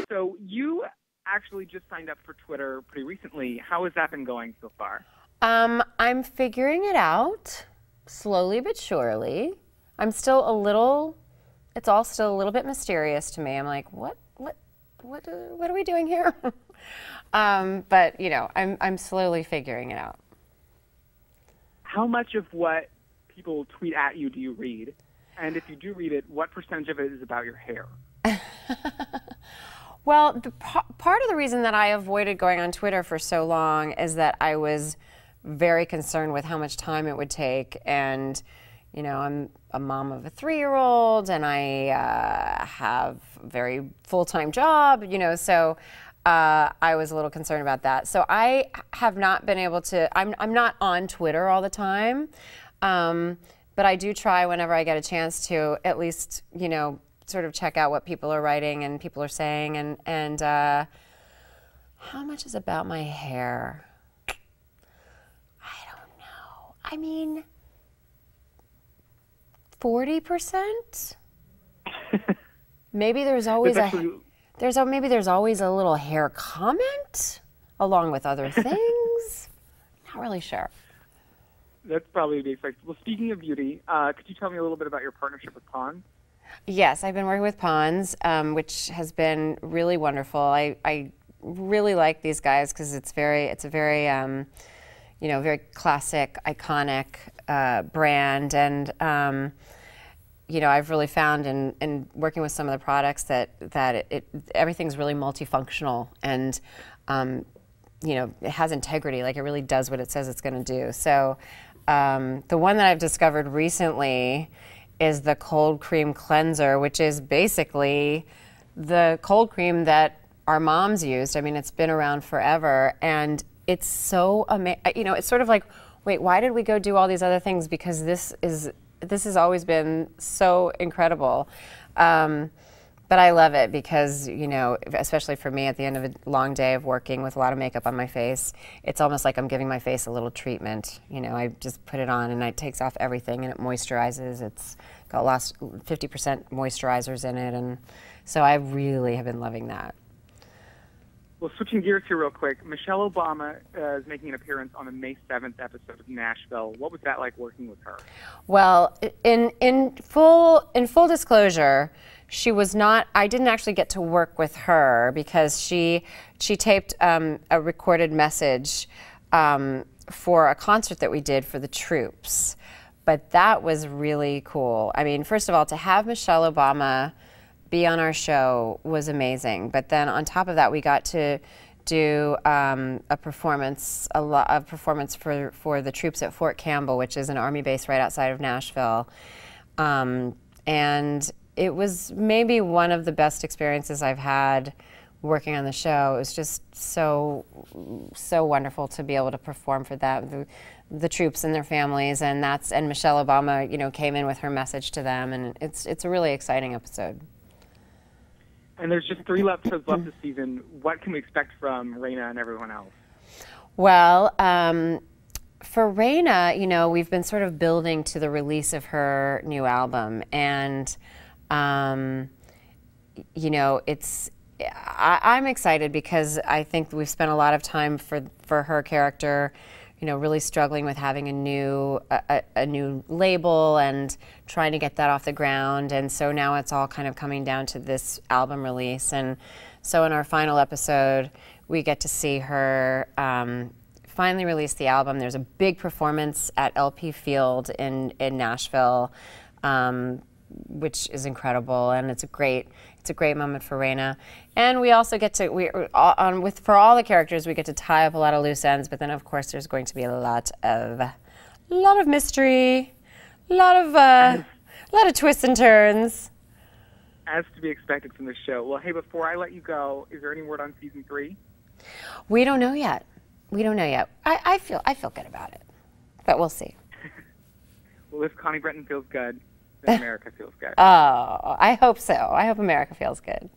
So you actually just signed up for Twitter pretty recently. How has that been going so far? I'm figuring it out, slowly but surely. I'm still a little, it's all still a little bit mysterious to me. I'm like, what are we doing here? But you know, I'm slowly figuring it out. How much of what people tweet at you do you read? And if you do read it, what percentage of it is about your hair? Well, part of the reason that I avoided going on Twitter for so long is that I was very concerned with how much time it would take. And, you know, I'm a mom of a 3-year-old and I have a very full-time job, you know, so I was a little concerned about that. So I have not been able to, I'm not on Twitter all the time, but I do try whenever I get a chance to at least, you know, sort of check out what people are writing and people are saying, and how much is about my hair? I don't know. I mean, 40%? Maybe there's always maybe there's always a little hair comment along with other things. Not really sure. That's probably the expected. Well, speaking of beauty, could you tell me a little bit about your partnership with Pond? Yes, I've been working with Ponds, which has been really wonderful. I really like these guys because it's a very you know, very classic, iconic brand, and you know, I've really found in working with some of the products that everything's really multifunctional, and you know, it has integrity. Like, it really does what it says it's going to do. So the one that I've discovered recently is the cold cream cleanser, which is basically the cold cream that our moms used. I mean, it's been around forever, and it's so amazing. You know, it's sort of like, wait, why did we go do all these other things? Because this has always been so incredible. But I love it because, you know, especially for me at the end of a long day of working with a lot of makeup on my face, it's almost like I'm giving my face a little treatment. You know, I just put it on and it takes off everything and it moisturizes. It's got 50% moisturizers in it, and so I really have been loving that. Well, switching gears here real quick, Michelle Obama is making an appearance on the May 7th episode of Nashville. What was that like working with her? Well, in full disclosure, she was not. I didn't actually get to work with her because she taped a recorded message for a concert that we did for the troops. But that was really cool. I mean, first of all, to have Michelle Obama be on our show was amazing. But then on top of that, we got to do a performance for the troops at Fort Campbell, which is an Army base right outside of Nashville. And it was maybe one of the best experiences I've had working on the show. It was just so wonderful to be able to perform for them, the troops and their families, and Michelle Obama, you know, came in with her message to them, and it's a really exciting episode. And there's just 3 episodes left this season. What can we expect from Raina and everyone else? Well, for Raina, you know, we've been sort of building to the release of her new album, and you know, I'm excited because I think we've spent a lot of time for her character, you know, really struggling with having a new label and trying to get that off the ground. And so now it's all kind of coming down to this album release. And so in our final episode, we get to see her finally release the album. There's a big performance at LP Field in Nashville, which is incredible, and it's a great moment for Raina. And we also get to for all the characters, we get to tie up a lot of loose ends. But then, of course, there's going to be a lot of mystery, a lot of twists and turns. As to be expected from this show. Well, hey, before I let you go, is there any word on season 3? We don't know yet. I feel good about it, but we'll see. Well, if Connie Britton feels good, then America feels good. Oh, I hope so. I hope America feels good.